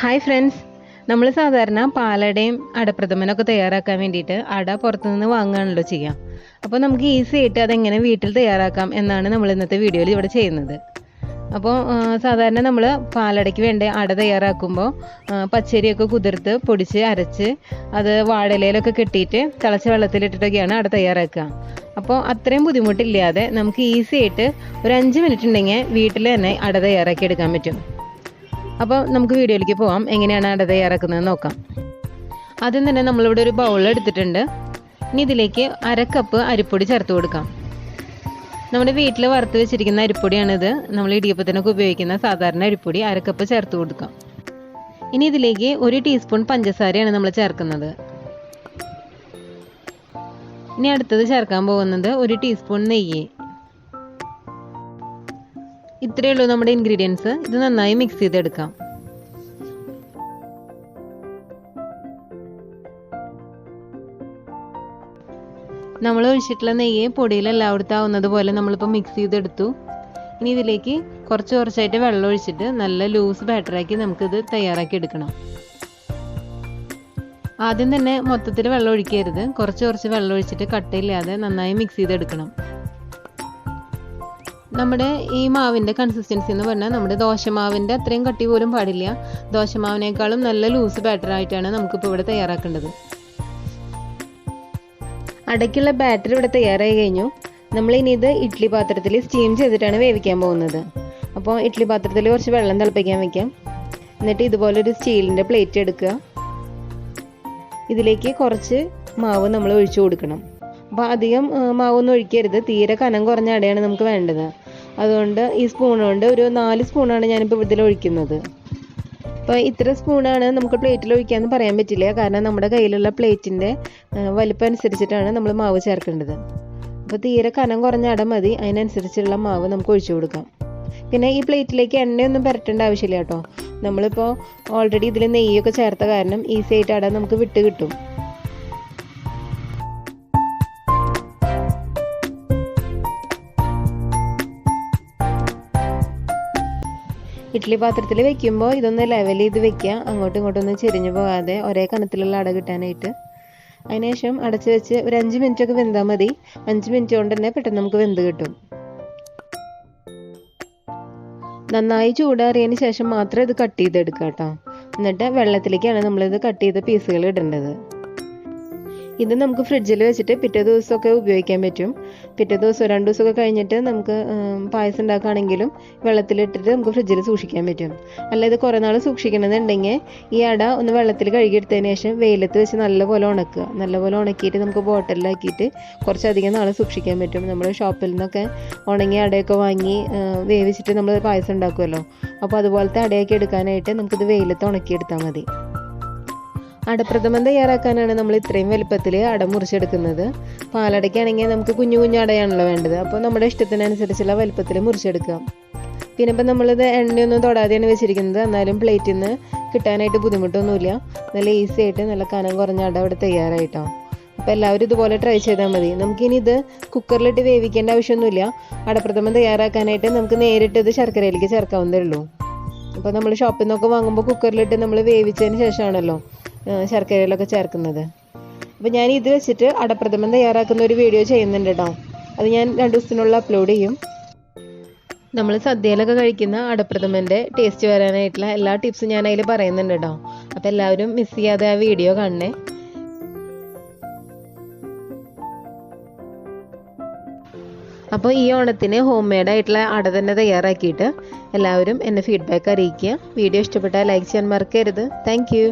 Hi friends, നമ്മൾ സാധാരണ പാലടയും അടപ്രഥമനൊക്കെ തയ്യാറാക്കാൻ വേണ്ടിയിട്ട് അട പുറത്തുനിന്ന് വാങ്ങുകയാണല്ലോ ചെയ്യുക. അപ്പോൾ നമുക്ക് ഈസി ആയിട്ട് അതെങ്ങനെ വീട്ടിൽ തയ്യാറാക്കാം എന്നാണ് നമ്മൾ ഇന്നത്തെ വീഡിയോയിൽ ഇവിടെ ചെയ്യുന്നത്. അപ്പോൾ സാധാരണ നമ്മൾ പാലടയ്ക്ക് വേണ്ട അട തയ്യാറാക്കുമ്പോൾ പച്ചരിയൊക്കെ കുതിർത്ത് പൊടിച്ച് അരച്ച് അത് വാഴയിലയിലൊക്കെ കെട്ടിയിട്ട് തിളച്ച വെള്ളത്തിലിട്ടിട്ടൊക്കെയാണ് അട തയ്യാറാക്കുക. അപ്പോൾ അത്രയും ബുദ്ധിമുട്ടില്ലാതെ നമുക്ക് ഈസി ആയിട്ട് ഒരു 5 മിനിറ്റ് ഉണ്ടെങ്കിൽ വീട്ടിൽ തന്നെ അട തയ്യാറാക്കി എടുക്കാൻ പറ്റും. അപ്പോൾ നമുക്ക് വീഡിയോയിലേക്ക് പോകാം. എങ്ങനെയാണ് അട തയ്യാറാക്കുന്നത് നോക്കാം. ആദ്യം തന്നെ നമ്മളിവിടെ ഒരു ബൗൾ എടുത്തിട്ടുണ്ട്. ഇനി ഇതിലേക്ക് 1/2 കപ്പ് അരിപ്പൊടി ചേർത്ത് കൊടുക്കാം. നമ്മുടെ വീട്ടിൽ വറുത്ത് വെച്ചിരിക്കുന്ന അരിപ്പൊടിയാണിത്. നമ്മൾ ഇടിയപ്പത്തിനൊക്കെ ഉപയോഗിക്കുന്ന സാധാരണ അരിപ്പൊടി 1/2 കപ്പ് ചേർത്ത് കൊടുക്കാം. ഇനി ഇതിലേക്ക് 1 ടീസ്പൂൺ പഞ്ചസാരയാണ് നമ്മൾ ചേർക്കുന്നത്. ഇനി അടുത്തത് ചേർക്കാൻ പോകുന്നത് 1 ടീസ്പൂൺ നെയ്യ്. ഇത്രയേ ഉള്ളൂ നമ്മുടെ ഇൻഗ്രീഡിയൻസ്. ഇത് നന്നായി മിക്സ് ചെയ്തെടുക്കാം. നമ്മൾ ഒഴിച്ചിട്ടുള്ള നെയ്യ് പൊടിയിൽ എല്ലായിടത്തും ആവുന്നത് പോലെ നമ്മളിപ്പോൾ മിക്സ് ചെയ്തെടുത്തു. ഇനി ഇതിലേക്ക് കുറച്ച് കുറച്ചായിട്ട് വെള്ളം ഒഴിച്ചിട്ട് നല്ല ലൂസ് ബാറ്ററാക്കി നമുക്കിത് തയ്യാറാക്കി എടുക്കണം. ആദ്യം തന്നെ മൊത്തത്തിൽ വെള്ളം ഒഴിക്കരുത്. കുറച്ച് വെള്ളം ഒഴിച്ചിട്ട് കട്ടയില്ലാതെ നന്നായി മിക്സ് ചെയ്തെടുക്കണം. നമ്മുടെ ഈ മാവിൻ്റെ കൺസിസ്റ്റൻസി എന്ന് പറഞ്ഞാൽ നമ്മുടെ ദോശമാവിൻ്റെ അത്രയും കട്ടി പോലും പാടില്ല. ദോശമാവിനേക്കാളും നല്ല ലൂസ് ബാറ്റർ ആയിട്ടാണ് നമുക്കിപ്പോൾ ഇവിടെ തയ്യാറാക്കേണ്ടത്. അടയ്ക്കുള്ള ബാറ്റർ ഇവിടെ തയ്യാറായി കഴിഞ്ഞു. നമ്മളിനി ഇത് ഇഡ്ഡലി പാത്രത്തിൽ സ്റ്റീം ചെയ്തിട്ടാണ് വേവിക്കാൻ പോകുന്നത്. അപ്പോൾ ഇഡ്ഡലി പാത്രത്തിൽ കുറച്ച് വെള്ളം തിളപ്പിക്കാൻ വെക്കാം. എന്നിട്ട് ഇതുപോലൊരു സ്റ്റീലിൻ്റെ പ്ലേറ്റ് എടുക്കുക. ഇതിലേക്ക് കുറച്ച് മാവ് നമ്മൾ ഒഴിച്ചു കൊടുക്കണം. അപ്പോൾ അധികം മാവൊന്നും ഒഴിക്കരുത്. തീരെ കനം കുറഞ്ഞ അടയാണ് നമുക്ക് വേണ്ടത്. അതുകൊണ്ട് ഈ സ്പൂൺ കൊണ്ട് ഒരു 4 സ്പൂണാണ് ഞാനിപ്പോൾ ഇതിൽ ഒഴിക്കുന്നത്. അപ്പോൾ ഇത്ര സ്പൂണാണ് നമുക്ക് പ്ലേറ്റിൽ ഒഴിക്കാമെന്ന് പറയാൻ പറ്റില്ല. കാരണം നമ്മുടെ കയ്യിലുള്ള പ്ലേറ്റിൻ്റെ വലിപ്പം അനുസരിച്ചിട്ടാണ് നമ്മൾ മാവ് ചേർക്കേണ്ടത്. അപ്പോൾ തീരെ കനം കുറഞ്ഞ അട മതി. അതിനനുസരിച്ചുള്ള മാവ് നമുക്ക് ഒഴിച്ചു കൊടുക്കാം. പിന്നെ ഈ പ്ലേറ്റിലേക്ക് എണ്ണയൊന്നും പുരട്ടേണ്ട ആവശ്യമില്ല കേട്ടോ. നമ്മളിപ്പോൾ ഓൾറെഡി ഇതിൽ നെയ്യൊക്കെ ചേർത്ത കാരണം ഈസി ആയിട്ട് അട നമുക്ക് വിട്ട് കിട്ടും. ഇഡ്ഡലി പാത്രത്തിൽ വെക്കുമ്പോൾ ഇതൊന്ന് ലെവൽ ചെയ്ത് വെക്കുക. അങ്ങോട്ടും ഇങ്ങോട്ടൊന്നും ചെരിഞ്ഞു പോകാതെ ഒരേ കനത്തിലുള്ള അട കിട്ടാനായിട്ട്. അതിനുശേഷം അടച്ച് വെച്ച് ഒരു 5 മിനിറ്റ് ഒക്കെ വെന്താൽ മതി. 5 മിനിറ്റ് കൊണ്ട് തന്നെ പെട്ടെന്ന് നമുക്ക് വെന്ത് കിട്ടും. നന്നായി ചൂടാറിയതിന് ശേഷം മാത്രം ഇത് കട്ട് ചെയ്തെടുക്കുക കേട്ടോ. എന്നിട്ട് വെള്ളത്തിലേക്കാണ് നമ്മളിത് കട്ട് ചെയ്ത പീസുകൾ ഇടേണ്ടത്. ഇത് നമുക്ക് ഫ്രിഡ്ജിൽ വെച്ചിട്ട് പിറ്റേ ദിവസമൊക്കെ ഉപയോഗിക്കാൻ പറ്റും. പിറ്റേ ദിവസം 2 ദിവസമൊക്കെ കഴിഞ്ഞിട്ട് നമുക്ക് പായസം ഉണ്ടാക്കുകയാണെങ്കിലും വെള്ളത്തിലിട്ടിട്ട് നമുക്ക് ഫ്രിഡ്ജിൽ സൂക്ഷിക്കാൻ പറ്റും. അല്ല ഇത് കുറേ നാൾ സൂക്ഷിക്കണമെന്നുണ്ടെങ്കിൽ ഈ അട ഒന്ന് വെള്ളത്തിൽ കഴുകിയെടുത്തതിന് ശേഷം വെയിലത്ത് വെച്ച് നല്ലപോലെ ഉണക്കുക. നല്ലപോലെ ഉണക്കിയിട്ട് നമുക്ക് ബോട്ടിലാക്കിയിട്ട് കുറച്ചധികം നാൾ സൂക്ഷിക്കാൻ പറ്റും. നമ്മൾ ഷോപ്പിൽ നിന്നൊക്കെ ഉണങ്ങിയ അടയൊക്കെ വാങ്ങി വേവിച്ചിട്ട് നമ്മൾ പായസം ഉണ്ടാക്കുമല്ലോ. അപ്പോൾ അതുപോലത്തെ അടയൊക്കെ എടുക്കാനായിട്ട് നമുക്കിത് വെയിലത്ത് ഉണക്കിയെടുത്താൽ മതി. അടപ്രഥമൻ തയ്യാറാക്കാനാണ് നമ്മൾ ഇത്രയും വലുപ്പത്തിൽ അട മുറിച്ചെടുക്കുന്നത്. പാലടയ്ക്കാണെങ്കിൽ നമുക്ക് കുഞ്ഞു കുഞ്ഞു അടയാണല്ലോ വേണ്ടത്. അപ്പോൾ നമ്മുടെ ഇഷ്ടത്തിനനുസരിച്ചുള്ള വലുപ്പത്തിൽ മുറിച്ചെടുക്കാം. പിന്നെ ഇപ്പം നമ്മളിത് എണ്ണയൊന്നും തൊടാതെയാണ് വെച്ചിരിക്കുന്നത്. എന്നാലും പ്ലേറ്റിൽ നിന്ന് കിട്ടാനായിട്ട് ബുദ്ധിമുട്ടൊന്നുമില്ല. നല്ല ഈസി ആയിട്ട് നല്ല കനം കുറഞ്ഞ അട ഇവിടെ തയ്യാറായിട്ടോ. അപ്പോൾ എല്ലാവരും ഇതുപോലെ ട്രൈ ചെയ്താൽ മതി. നമുക്കിനി ഇത് കുക്കറിലിട്ട് വേവിക്കേണ്ട ആവശ്യമൊന്നുമില്ല. അടപ്രഥമൻ തയ്യാറാക്കാനായിട്ട് നമുക്ക് നേരിട്ട് ഇത് ശർക്കരയിലേക്ക് ചേർക്കാവുന്നതേ ഉള്ളൂ. അപ്പോൾ നമ്മൾ ഷോപ്പിൽ നിന്നൊക്കെ വാങ്ങുമ്പോൾ കുക്കറിലിട്ട് നമ്മൾ വേവിച്ചതിന് ശേഷമാണല്ലോ ശർക്കരയിലൊക്കെ ചേർക്കുന്നത്. അപ്പോൾ ഞാൻ ഇത് വെച്ചിട്ട് അടപ്രഥമൻ തയ്യാറാക്കുന്ന ഒരു വീഡിയോ ചെയ്യുന്നുണ്ട് കേട്ടോ. അത് ഞാൻ 2 ദിവസത്തിനുള്ളിൽ അപ്ലോഡ് ചെയ്യും. നമ്മൾ സദ്യയിലൊക്കെ കഴിക്കുന്ന അടപ്രഥമൻ്റെ ടേസ്റ്റ് വരാനായിട്ടുള്ള എല്ലാ ടിപ്സും ഞാൻ അതിൽ പറയുന്നുണ്ട് കേട്ടോ. അപ്പോൾ എല്ലാവരും മിസ് ചെയ്യാതെ ആ വീഡിയോ കാണണേ. അപ്പോൾ ഈ ഓണത്തിന് ഹോം മെയ്ഡായിട്ടുള്ള അട തന്നെ തയ്യാറാക്കിയിട്ട് എല്ലാവരും എന്നെ ഫീഡ്ബാക്ക് അറിയിക്കുക. വീഡിയോ ഇഷ്ടപ്പെട്ടാൽ ലൈക്ക് ചെയ്യാൻ മറക്കരുത്. Thank you.